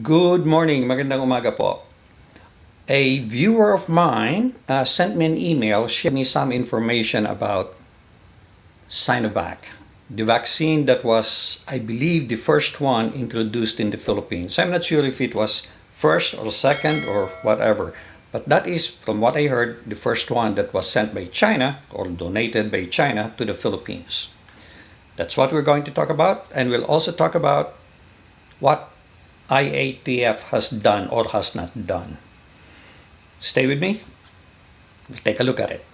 Good morning, magandang umaga po. A viewer of mine sent me an email sharing me some information about SINOVAC, the vaccine that was, I believe, the first one introduced in the Philippines. I'm not sure if it was first or second or whatever, but that is, from what I heard, the first one that was sent by China or donated by China to the Philippines. That's what we're going to talk about, and we'll also talk about what IATF has done or has not done. Stay with me. We'll take a look at it.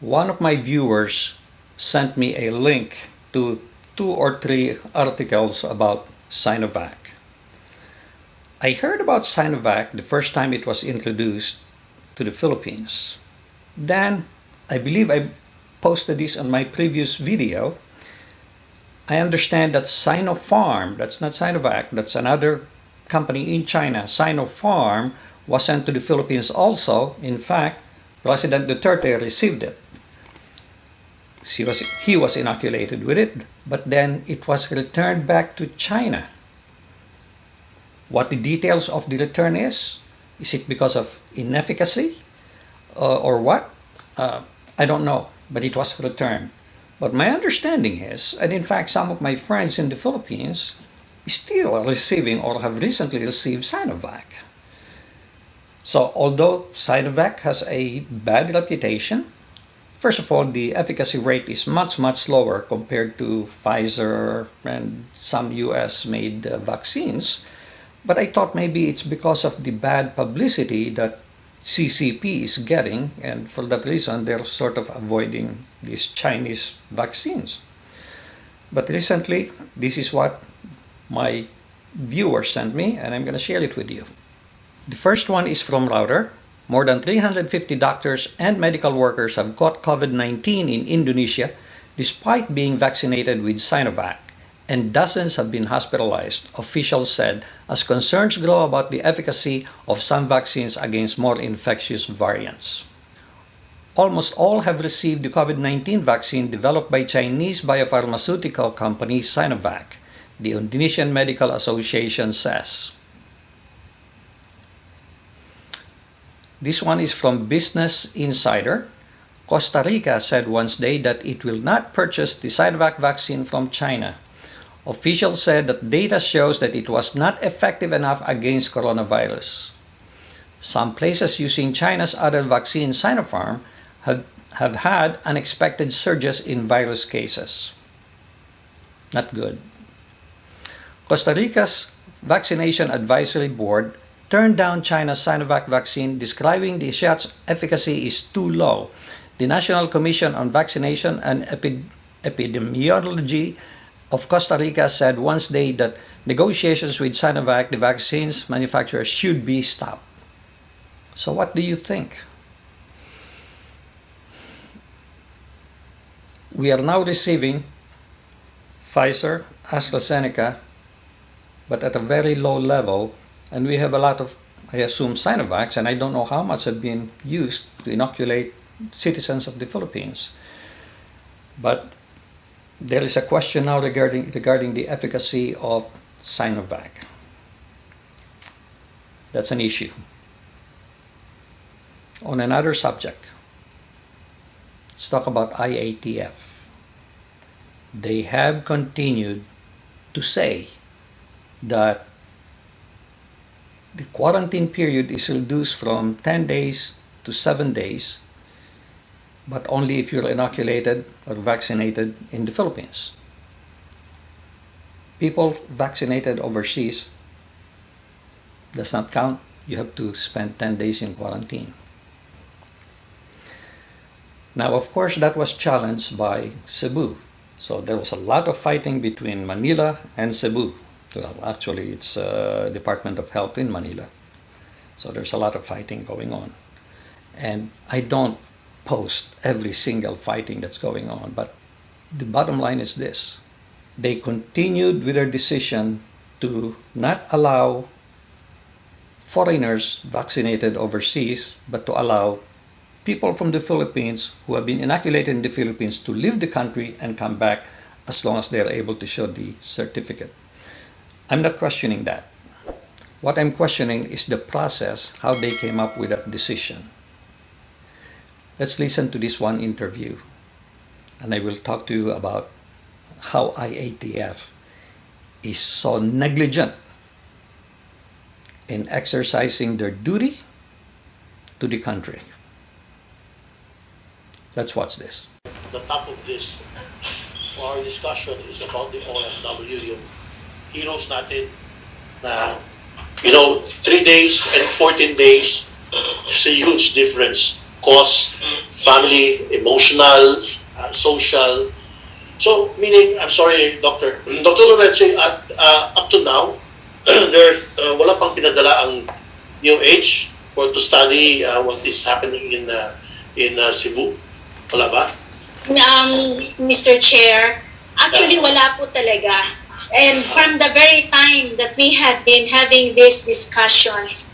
One of my viewers sent me a link to 2 or 3 articles about SINOVAC. I heard about SINOVAC the first time it was introduced to the Philippines. Then, I believe I posted this on my previous video. I understand that Sinopharm, that's not SINOVAC, that's another company in China, Sinopharm, was sent to the Philippines also. In fact, President Duterte received it. He was inoculated with it, but then it was returned back to China. What the details of the return is it because of inefficacy or what? I don't know, but it was returned. But my understanding is, and in fact some of my friends in the Philippines still are receiving or have recently received SINOVAC. So although SINOVAC has a bad reputation, first of all, the efficacy rate is much lower compared to Pfizer and some US-made vaccines. But I thought maybe it's because of the bad publicity that CCP is getting, and for that reason they're sort of avoiding these Chinese vaccines. But recently, this is what my viewer sent me, and I'm going to share it with you. The first one is from Reuters. More than 350 doctors and medical workers have caught COVID-19 in Indonesia despite being vaccinated with SINOVAC, and dozens have been hospitalized, officials said, as concerns grow about the efficacy of some vaccines against more infectious variants. Almost all have received the COVID-19 vaccine developed by Chinese biopharmaceutical company SINOVAC, the Indonesian Medical Association says. This one is from Business Insider. Costa Rica said Wednesday that it will not purchase the SINOVAC vaccine from China. Officials said that data shows that it was not effective enough against coronavirus. Some places using China's other vaccine, Sinopharm, have had unexpected surges in virus cases. Not good. Costa Rica's Vaccination Advisory Board turned down China's SINOVAC vaccine, describing the shot's efficacy is too low. The National Commission on Vaccination and Epidemiology of Costa Rica said Wednesday that negotiations with SINOVAC, the vaccine's manufacturer, should be stopped. So what do you think? We are now receiving Pfizer, AstraZeneca, but at a very low level, and we have a lot of, I assume, SINOVACs, and I don't know how much have been used to inoculate citizens of the Philippines. But there is a question now regarding the efficacy of SINOVAC. That's an issue. On another subject, let's talk about IATF. They have continued to say that the quarantine period is reduced from 10 days to 7 days, but only if you're inoculated or vaccinated in the Philippines. People vaccinated overseas does not count. You have to spend 10 days in quarantine. Now, of course, that was challenged by Cebu. So there was a lot of fighting between Manila and Cebu. Well, actually, it's Department of Health in Manila. So there's a lot of fighting going on. And I don't post every single fighting that's going on, but the bottom line is this: they continued with their decision to not allow foreigners vaccinated overseas, but to allow people from the Philippines who have been inoculated in the Philippines to leave the country and come back as long as they are able to show the certificate. I'm not questioning that. What I'm questioning is the process, how they came up with that decision. Let's listen to this one interview, and I will talk to you about how IATF is so negligent in exercising their duty to the country. Let's watch this. The top of this, our discussion is about the OFW, yung heroes natin na, 3 days and 14 days is a huge difference. Cost, family, emotional, social. So, meaning, I'm sorry, Dr. Loreche, up to now, there's wala pang pinadala ang New Age to study what is happening in Cebu. Wala ba? Mr. Chair, actually wala po talaga. And from the very time that we had been having these discussions,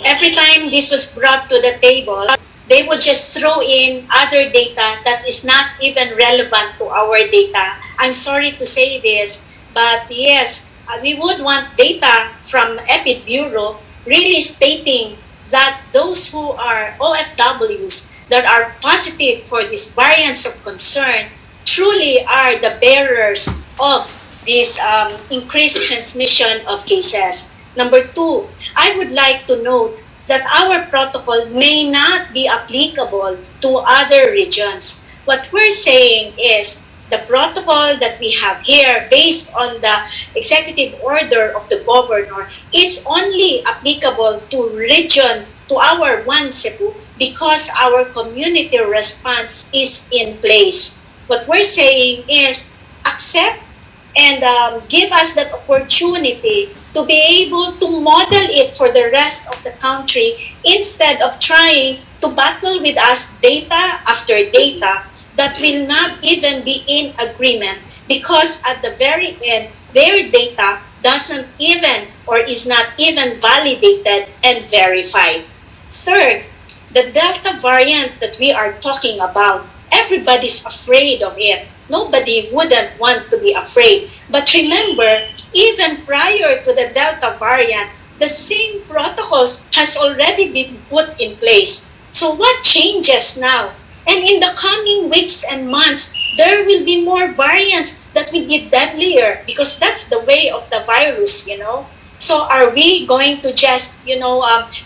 every time this was brought to the table, they would just throw in other data that is not even relevant to our data. I'm sorry to say this, but yes, we would want data from EPID Bureau really stating that those who are OFWs that are positive for these variants of concern truly are the bearers of this increased transmission of cases. Number 2, I would like to note that our protocol may not be applicable to other regions. What we're saying is the protocol that we have here based on the executive order of the governor is only applicable to our one Cebu because our community response is in place. What we're saying is accept and give us that opportunity to be able to model it for the rest of the country instead of trying to battle with us data after data that will not even be in agreement because at the very end, their data doesn't even or is not even validated and verified. Third, the Delta variant that we are talking about, everybody's afraid of it. Nobody wouldn't want to be afraid. But remember, even prior to the Delta variant, the same protocols has already been put in place. So what changes now? And in the coming weeks and months, there will be more variants that will be deadlier because that's the way of the virus, So are we going to just,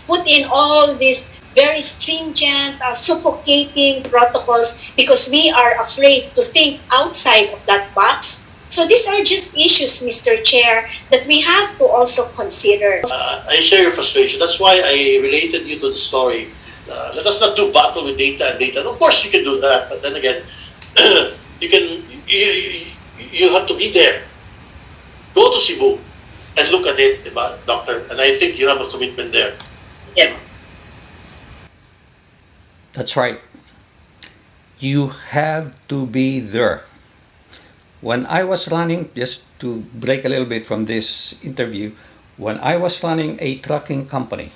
put in all these very stringent, suffocating protocols because we are afraid to think outside of that box? So these are just issues, Mr. Chair, that we have to also consider. I share your frustration. That's why I related you to the story. Let us not do battle with data and data. And of course, you can do that, but then again, you have to be there. Go to Cebu and look at it, Doctor. And I think you have a commitment there. Yeah. That's right. You have to be there. When I was running, just to break a little bit from this interview, when I was running a trucking company,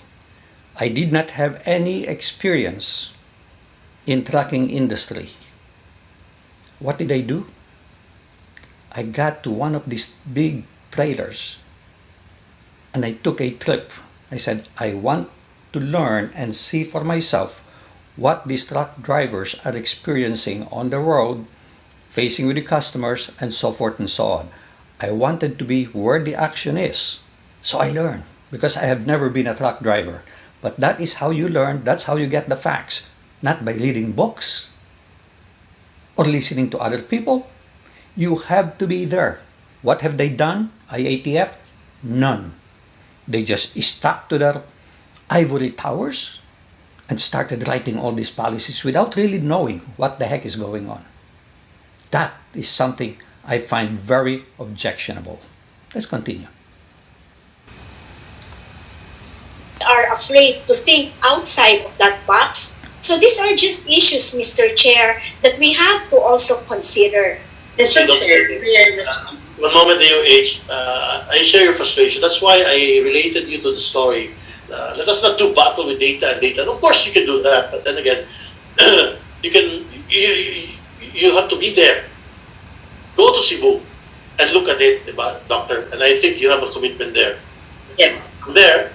I did not have any experience in trucking industry. What did I do? I got to one of these big trailers and I took a trip. I said, I want to learn and see for myself what these truck drivers are experiencing on the road, facing with the customers, and so forth and so on. I wanted to be where the action is. So I learned because I have never been a truck driver. But that is how you learn, that's how you get the facts. Not by reading books or listening to other people. You have to be there. What have they done, IATF? None. They just stuck to their ivory towers and started writing all these policies without really knowing what the heck is going on. That is something I find very objectionable. Let's continue. Are afraid to think outside of that box. So these are just issues, Mr. Chair, that we have to also consider. One moment, DOH. I share your frustration. That's why I related you to the story. let us not do battle with data and data. And of course, you can do that, but then again, you have to be there. Go to Cebu and look at it, diba, doctor? And I think you have a commitment there. Yes. There,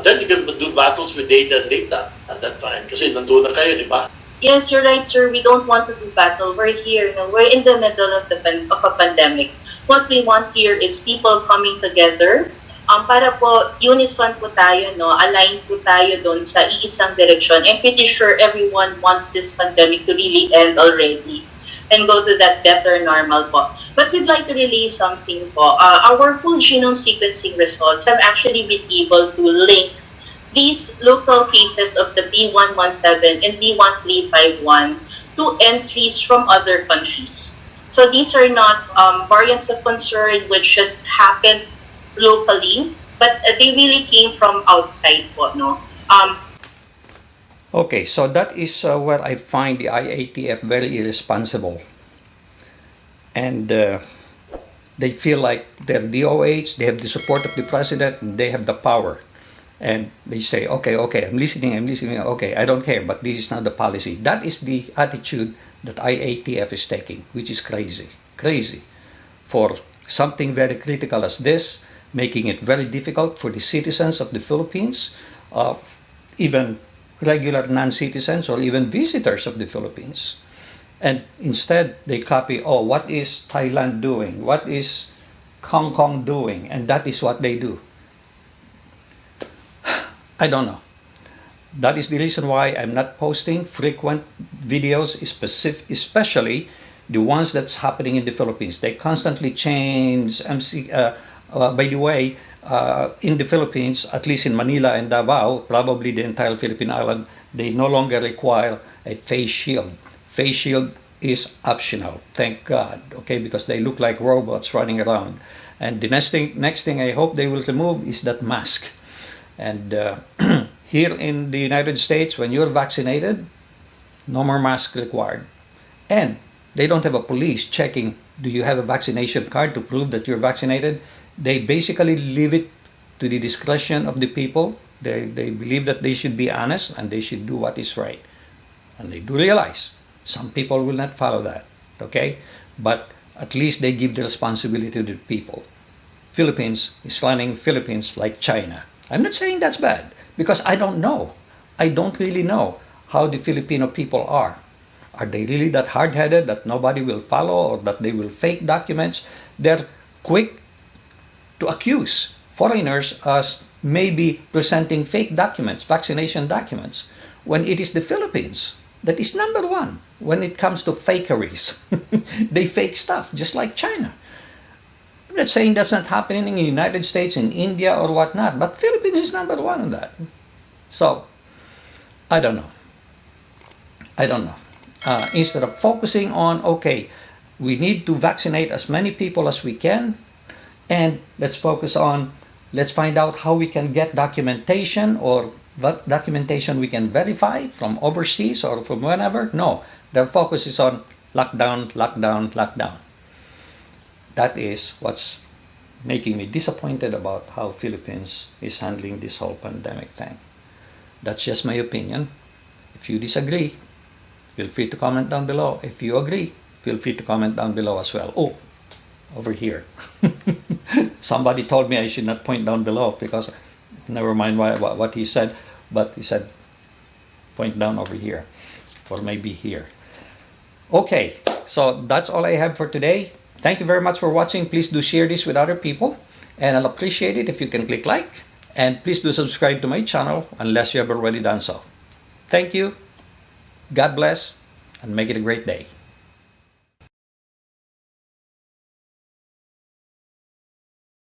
then you can do battles with data and data at that time. Kasi nandun na kayo, di ba? Yes, you're right, sir. We don't want to do battle. We're here. You know, we're in the middle of a pandemic. What we want here is people coming together. Para po, unison po tayo, no? Aligned po tayo doon sa iisang direksyon. I'm pretty sure everyone wants this pandemic to really end already and go to that better normal po. But we'd like to release something po. Our full genome sequencing results have actually been able to link these local cases of the B117 and B1351 to entries from other countries. So these are not variants of concern which just happened locally, but they really came from outside po, no? Okay, so that is where I find the IATF very irresponsible. And they feel like they're DOH, they have the support of the president, and they have the power. And they say, okay, I'm listening, okay, I don't care, but this is not the policy. That is the attitude that IATF is taking, which is crazy. For something very critical as this, making it very difficult for the citizens of the Philippines, even regular non-citizens or even visitors of the Philippines. And instead, they copy, what is Thailand doing? What is Hong Kong doing? And that is what they do. I don't know. That is the reason why I'm not posting frequent videos, especially the ones that's happening in the Philippines. They constantly change MC. By the way, in the Philippines, at least in Manila and Davao, probably the entire Philippine island, they no longer require a face shield. Face shield is optional, thank God, okay, because they look like robots running around. And the next thing I hope they will remove is that mask. And here in the United States, when you're vaccinated, no more mask required. And they don't have a police checking, do you have a vaccination card to prove that you're vaccinated? They basically leave it to the discretion of the people. They believe that they should be honest and they should do what is right. And they do realize some people will not follow that, okay? But at least they give the responsibility to the people. Philippines is running Philippines like China. I'm not saying that's bad because I don't know. I don't really know how the Filipino people are. Are they really that hard-headed that nobody will follow or that they will fake documents? They're quick to accuse foreigners as maybe presenting fake documents, vaccination documents, when it is the Philippines that is number one when it comes to fakeries. They fake stuff, just like China. I'm not saying that's not happening in the United States, in India, or whatnot, but Philippines is number one on that. So, I don't know. Instead of focusing on, okay, we need to vaccinate as many people as we can, and let's find out how we can get documentation or what documentation we can verify from overseas or from wherever. No, their focus is on lockdown. That is what's making me disappointed about how Philippines is handling this whole pandemic thing. That's just my opinion. If you disagree, feel free to comment down below. If you agree, feel free to comment down below as well. Oh, over here. Somebody told me I should not point down below because never mind what he said, but he said point down over here or maybe here. Okay, so that's all I have for today. Thank you very much for watching. Please do share this with other people and I'll appreciate it if you can click like, and please do subscribe to my channel unless you have already done so. Thank you. God bless and make it a great day.